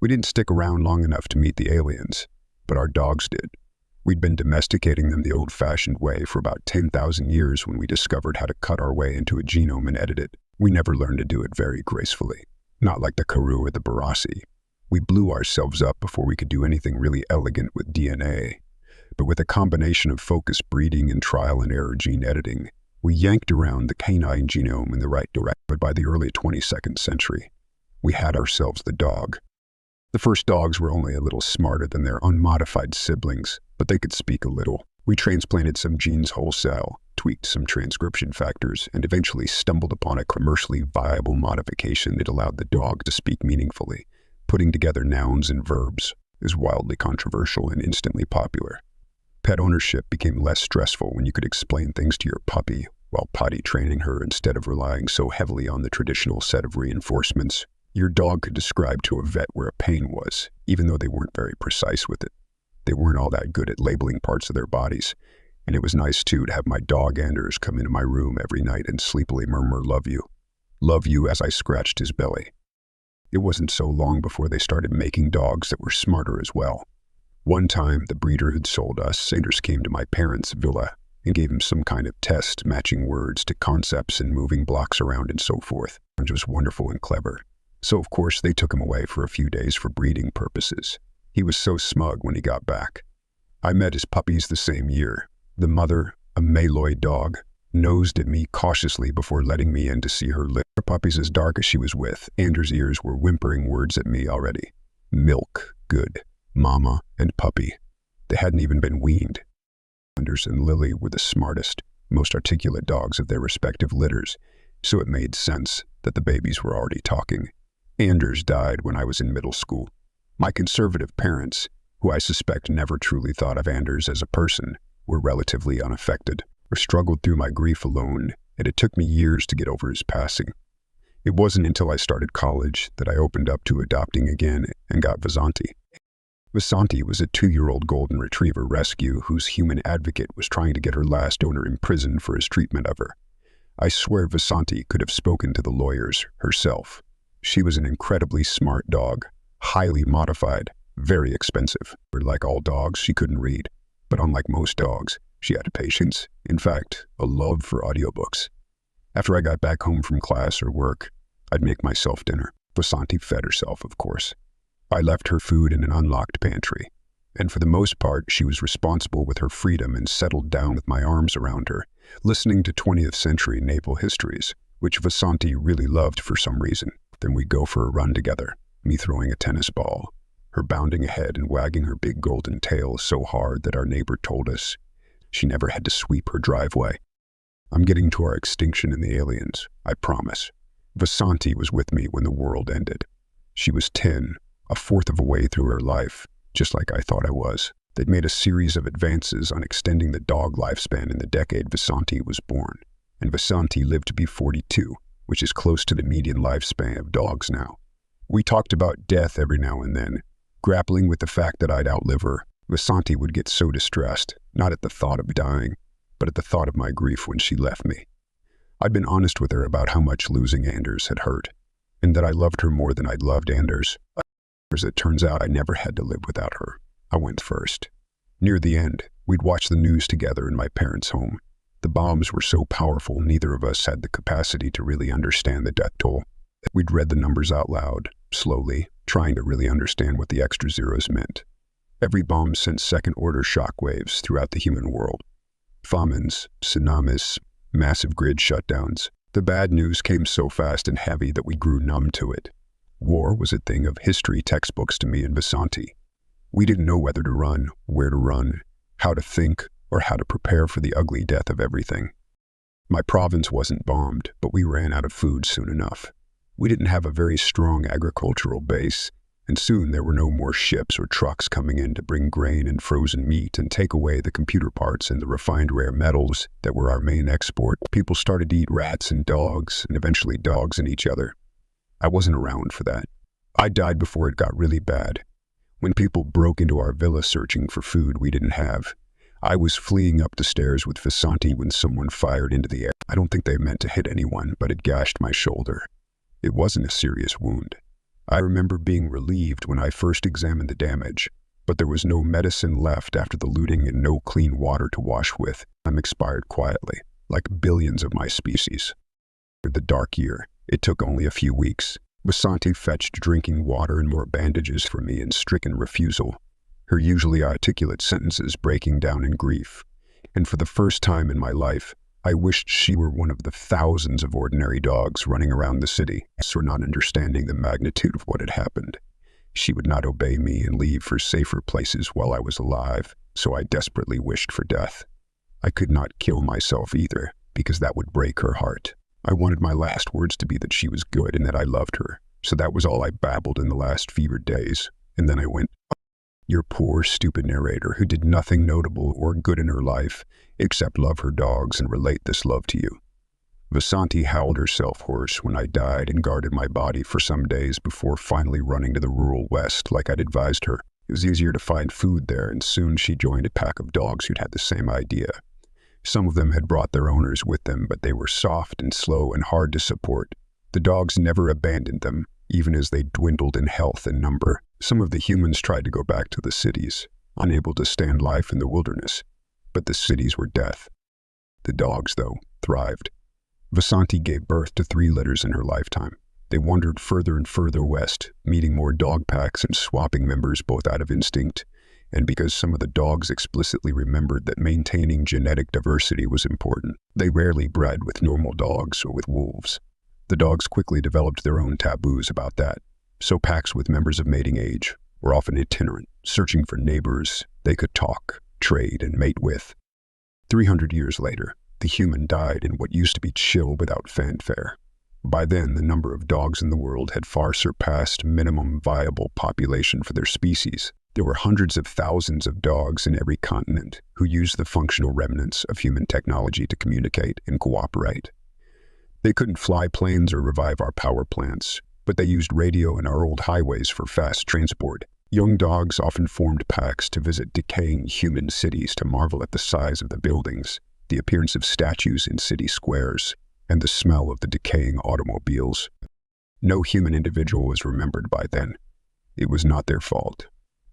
We didn't stick around long enough to meet the aliens, but our dogs did. We'd been domesticating them the old-fashioned way for about 10,000 years when we discovered how to cut our way into a genome and edit it. We never learned to do it very gracefully, not like the Karoo or the Barassi. We blew ourselves up before we could do anything really elegant with DNA. But with a combination of focused breeding and trial and error gene editing, we yanked around the canine genome in the right direction. But by the early 22nd century, we had ourselves the dog. The first dogs were only a little smarter than their unmodified siblings, but they could speak a little. We transplanted some genes wholesale, tweaked some transcription factors, and eventually stumbled upon a commercially viable modification that allowed the dog to speak meaningfully. Putting together nouns and verbs is wildly controversial and instantly popular. Pet ownership became less stressful when you could explain things to your puppy while potty training her instead of relying so heavily on the traditional set of reinforcements. Your dog could describe to a vet where a pain was, even though they weren't very precise with it. They weren't all that good at labeling parts of their bodies, and it was nice too to have my dog Anders come into my room every night and sleepily murmur, "Love you," as I scratched his belly. It wasn't so long before they started making dogs that were smarter as well. One time, the breeder who'd sold us, Anders, came to my parents' villa and gave him some kind of test matching words to concepts and moving blocks around and so forth. It was wonderful and clever. So of course they took him away for a few days for breeding purposes. He was so smug when he got back. I met his puppies the same year. The mother, a Malloy dog, nosed at me cautiously before letting me in to see her litter. Her puppies as dark as she was with, Anders' ears were whimpering words at me already. Milk, good, mama, and puppy. They hadn't even been weaned. Anders and Lily were the smartest, most articulate dogs of their respective litters, so it made sense that the babies were already talking. Anders died when I was in middle school. My conservative parents, who I suspect never truly thought of Anders as a person, were relatively unaffected, or struggled through my grief alone, and it took me years to get over his passing. It wasn't until I started college that I opened up to adopting again and got Vasanti. Vasanti was a 2-year-old golden retriever rescue whose human advocate was trying to get her last owner imprisoned for his treatment of her. I swear Vasanti could have spoken to the lawyers herself. She was an incredibly smart dog, highly modified, very expensive. Like all dogs, she couldn't read, but unlike most dogs, she had patience, in fact, a love for audiobooks. After I got back home from class or work, I'd make myself dinner. Vasanti fed herself, of course. I left her food in an unlocked pantry, and for the most part, she was responsible with her freedom and settled down with my arms around her, listening to 20th century naval histories, which Vasanti really loved for some reason. Then we'd go for a run together, me throwing a tennis ball, her bounding ahead and wagging her big golden tail so hard that our neighbor told us she never had to sweep her driveway. I'm getting to our extinction in the aliens, I promise. Vasanti was with me when the world ended. She was 10, a fourth of a way through her life, just like I thought I was. They'd made a series of advances on extending the dog lifespan in the decade Vasanti was born, and Vasanti lived to be 42, which is close to the median lifespan of dogs now. We talked about death every now and then, grappling with the fact that I'd outlive her. Vasanti would get so distressed, not at the thought of dying, but at the thought of my grief when she left me. I'd been honest with her about how much losing Anders had hurt, and that I loved her more than I'd loved Anders. As it turns out, I never had to live without her. I went first. Near the end, we'd watch the news together in my parents' home. The bombs were so powerful, neither of us had the capacity to really understand the death toll. We'd read the numbers out loud, slowly, trying to really understand what the extra zeros meant. Every bomb sent second-order shockwaves throughout the human world. Famines, tsunamis, massive grid shutdowns. The bad news came so fast and heavy that we grew numb to it. War was a thing of history textbooks to me and Vasanti. We didn't know whether to run, where to run, how to think, or how to prepare for the ugly death of everything. My province wasn't bombed, but we ran out of food soon enough. We didn't have a very strong agricultural base, and soon there were no more ships or trucks coming in to bring grain and frozen meat and take away the computer parts and the refined rare metals that were our main export. People started to eat rats and dogs, and eventually dogs and each other. I wasn't around for that. I died before it got really bad. When people broke into our villa searching for food we didn't have, I was fleeing up the stairs with Vasanti when someone fired into the air. I don't think they meant to hit anyone, but it gashed my shoulder. It wasn't a serious wound. I remember being relieved when I first examined the damage, but there was no medicine left after the looting and no clean water to wash with. I'm expired quietly, like billions of my species. The dark year, it took only a few weeks. Vasanti fetched drinking water and more bandages for me in stricken refusal, her usually articulate sentences breaking down in grief. And for the first time in my life, I wished she were one of the thousands of ordinary dogs running around the city, so not understanding the magnitude of what had happened. She would not obey me and leave for safer places while I was alive, so I desperately wished for death. I could not kill myself either, because that would break her heart. I wanted my last words to be that she was good and that I loved her, so that was all I babbled in the last fevered days, and then I went, "Your poor, stupid narrator who did nothing notable or good in her life, except love her dogs and relate this love to you." Vasanti howled herself hoarse when I died and guarded my body for some days before finally running to the rural west like I'd advised her. It was easier to find food there, and soon she joined a pack of dogs who'd had the same idea. Some of them had brought their owners with them, but they were soft and slow and hard to support. The dogs never abandoned them, even as they dwindled in health and number. Some of the humans tried to go back to the cities, unable to stand life in the wilderness, but the cities were death. The dogs, though, thrived. Vasanti gave birth to 3 litters in her lifetime. They wandered further and further west, meeting more dog packs and swapping members both out of instinct, and because some of the dogs explicitly remembered that maintaining genetic diversity was important. They rarely bred with normal dogs or with wolves. The dogs quickly developed their own taboos about that, so packs with members of mating age were often itinerant, searching for neighbors they could talk, trade, and mate with. 300 years later, the human died in what used to be chill without fanfare. By then, the number of dogs in the world had far surpassed minimum viable population for their species. There were hundreds of thousands of dogs in every continent who used the functional remnants of human technology to communicate and cooperate. They couldn't fly planes or revive our power plants, but they used radio and our old highways for fast transport. Young dogs often formed packs to visit decaying human cities to marvel at the size of the buildings, the appearance of statues in city squares, and the smell of the decaying automobiles. No human individual was remembered by then. It was not their fault.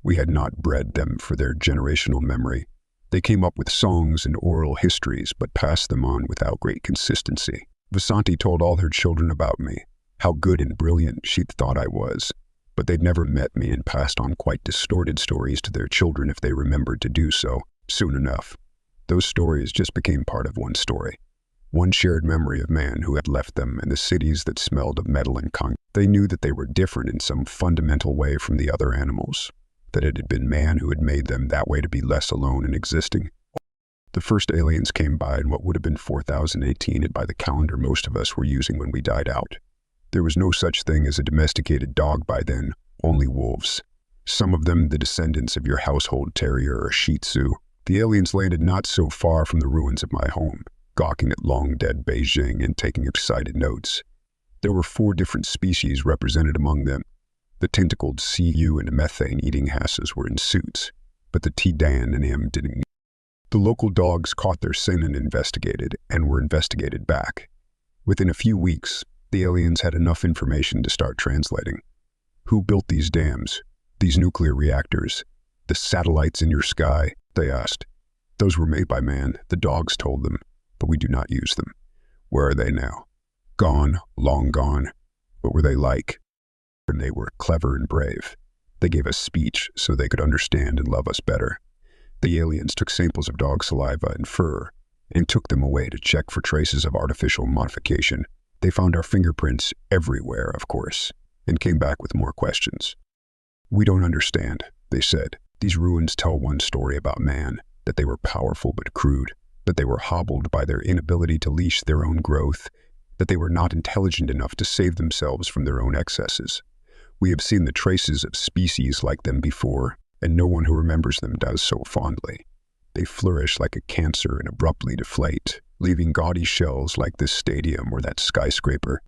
We had not bred them for their generational memory. They came up with songs and oral histories, but passed them on without great consistency. Vasanti told all her children about me, how good and brilliant she'd thought I was, but they'd never met me and passed on quite distorted stories to their children if they remembered to do so. Soon enough, those stories just became part of one story. One shared memory of man who had left them and the cities that smelled of metal and concrete. They knew that they were different in some fundamental way from the other animals, that it had been man who had made them that way to be less alone in existing. The first aliens came by in what would have been 4018 and by the calendar most of us were using when we died out. There was no such thing as a domesticated dog by then, only wolves. Some of them the descendants of your household terrier or shih tzu. The aliens landed not so far from the ruins of my home, gawking at long-dead Beijing and taking excited notes. There were 4 different species represented among them. The tentacled CU and methane-eating hasses were in suits, but the T-Dan and M didn't. The local dogs caught their sin and investigated, and were investigated back. Within a few weeks, the aliens had enough information to start translating. Who built these dams, these nuclear reactors, the satellites in your sky? They asked. Those were made by man, the dogs told them, but we do not use them. Where are they now? Gone, long gone. What were they like? And they were clever and brave. They gave us speech so they could understand and love us better. The aliens took samples of dog saliva and fur and took them away to check for traces of artificial modification. They found our fingerprints everywhere, of course, and came back with more questions. We don't understand, they said. These ruins tell one story about man, that they were powerful but crude, that they were hobbled by their inability to leash their own growth, that they were not intelligent enough to save themselves from their own excesses. We have seen the traces of species like them before, and no one who remembers them does so fondly. They flourish like a cancer and abruptly deflate, leaving gaudy shells like this stadium or that skyscraper.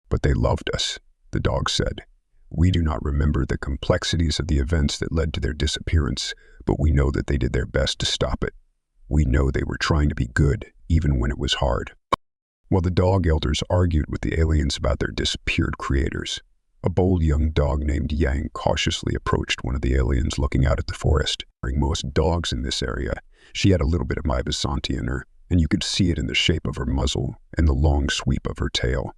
But they loved us, the dog said. We do not remember the complexities of the events that led to their disappearance, but we know that they did their best to stop it. We know they were trying to be good, even when it was hard. While the dog elders argued with the aliens about their disappeared creators, A bold young dog named Yang cautiously approached one of the aliens looking out at the forest. Like most dogs in this area, she had a little bit of my Visanti in her, and you could see it in the shape of her muzzle and the long sweep of her tail.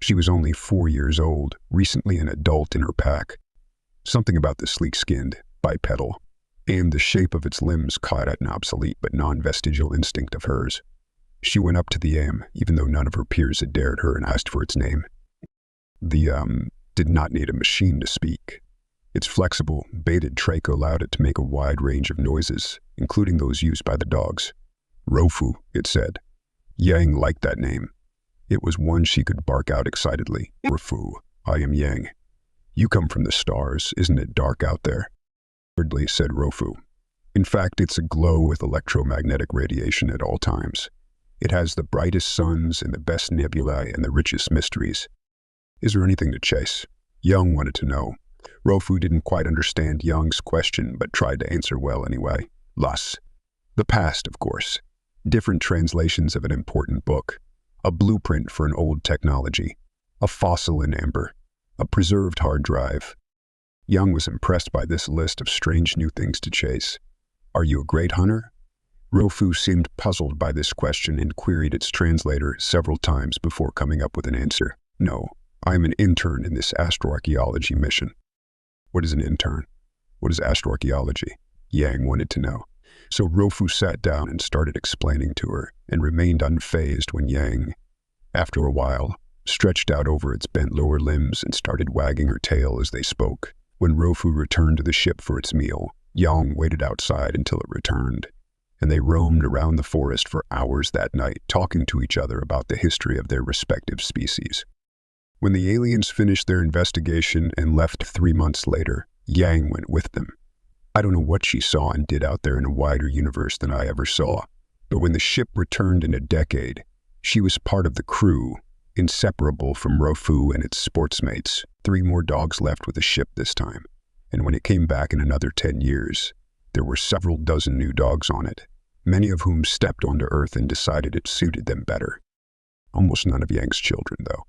She was only 4 years old, recently an adult in her pack. Something about the sleek-skinned, bipedal, and the shape of its limbs caught at an obsolete but non-vestigial instinct of hers. She went up to the AM, even though none of her peers had dared her, and asked for its name. The did not need a machine to speak. Its flexible, baited trach allowed it to make a wide range of noises, including those used by the dogs. Rofu, it said. Yang liked that name. It was one she could bark out excitedly. Rofu, I am Yang. You come from the stars, isn't it dark out there? Weirdly, said Rofu. In fact, it's aglow with electromagnetic radiation at all times. It has the brightest suns and the best nebulae and the richest mysteries. Is there anything to chase? Yang wanted to know. Rofu didn't quite understand Yang's question, but tried to answer well anyway. Las. The past, of course. Different translations of an important book. A blueprint for an old technology. A fossil in amber. A preserved hard drive. Yang was impressed by this list of strange new things to chase. Are you a great hunter? Rofu seemed puzzled by this question and queried its translator several times before coming up with an answer. No, I am an intern in this astroarchaeology mission. What is an intern? What is astroarchaeology? Yang wanted to know. So Rofu sat down and started explaining to her, and remained unfazed when Yang, after a while, stretched out over its bent lower limbs and started wagging her tail as they spoke. When Rofu returned to the ship for its meal, Yang waited outside until it returned, and they roamed around the forest for hours that night, talking to each other about the history of their respective species. When the aliens finished their investigation and left 3 months later, Yang went with them. I don't know what she saw and did out there in a wider universe than I ever saw, but when the ship returned in a decade, she was part of the crew, inseparable from Rofu and its sportsmates. 3 more dogs left with the ship this time, and when it came back in another 10 years, there were several dozen new dogs on it, many of whom stepped onto Earth and decided it suited them better. Almost none of Yang's children, though.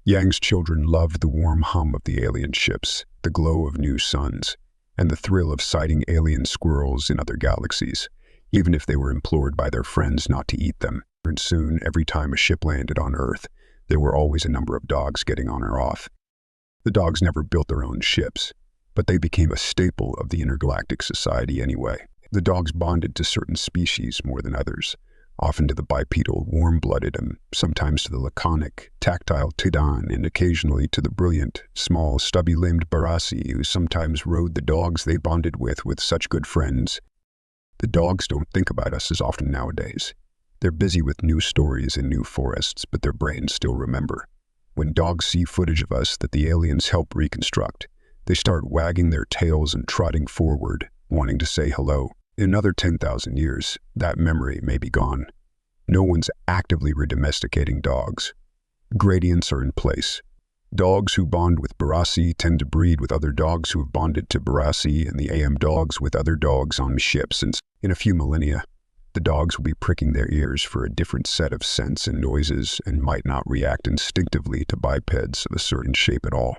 Yang's children loved the warm hum of the alien ships, the glow of new suns, and the thrill of sighting alien squirrels in other galaxies, even if they were implored by their friends not to eat them. And soon, every time a ship landed on Earth, there were always a number of dogs getting on or off. The dogs never built their own ships, but they became a staple of the intergalactic society anyway. The dogs bonded to certain species more than others, often to the bipedal, warm-blooded, and sometimes to the laconic, tactile Tidan, and occasionally to the brilliant, small, stubby-limbed Barassi, who sometimes rode the dogs they bonded with such good friends. The dogs don't think about us as often nowadays. They're busy with new stories and new forests, but their brains still remember. When dogs see footage of us that the aliens help reconstruct, they start wagging their tails and trotting forward, wanting to say hello. In another 10,000 years, that memory may be gone. No one's actively redomesticating dogs. Gradients are in place. Dogs who bond with Barassi tend to breed with other dogs who have bonded to Barassi, and the AM dogs with other dogs on ships, and in a few millennia, the dogs will be pricking their ears for a different set of scents and noises and might not react instinctively to bipeds of a certain shape at all.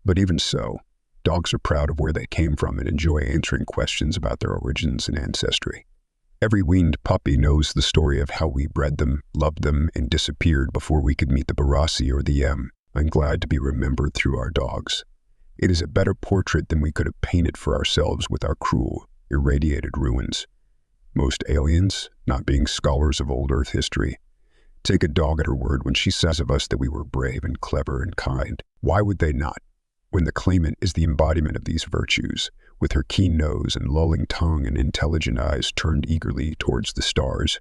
But even so, dogs are proud of where they came from and enjoy answering questions about their origins and ancestry. Every weaned puppy knows the story of how we bred them, loved them, and disappeared before we could meet the Barassi or the M. I'm glad to be remembered through our dogs. It is a better portrait than we could have painted for ourselves with our cruel, irradiated ruins. Most aliens, not being scholars of old Earth history, take a dog at her word when she says of us that we were brave and clever and kind. Why would they not, when the claimant is the embodiment of these virtues, with her keen nose and lolling tongue and intelligent eyes turned eagerly towards the stars?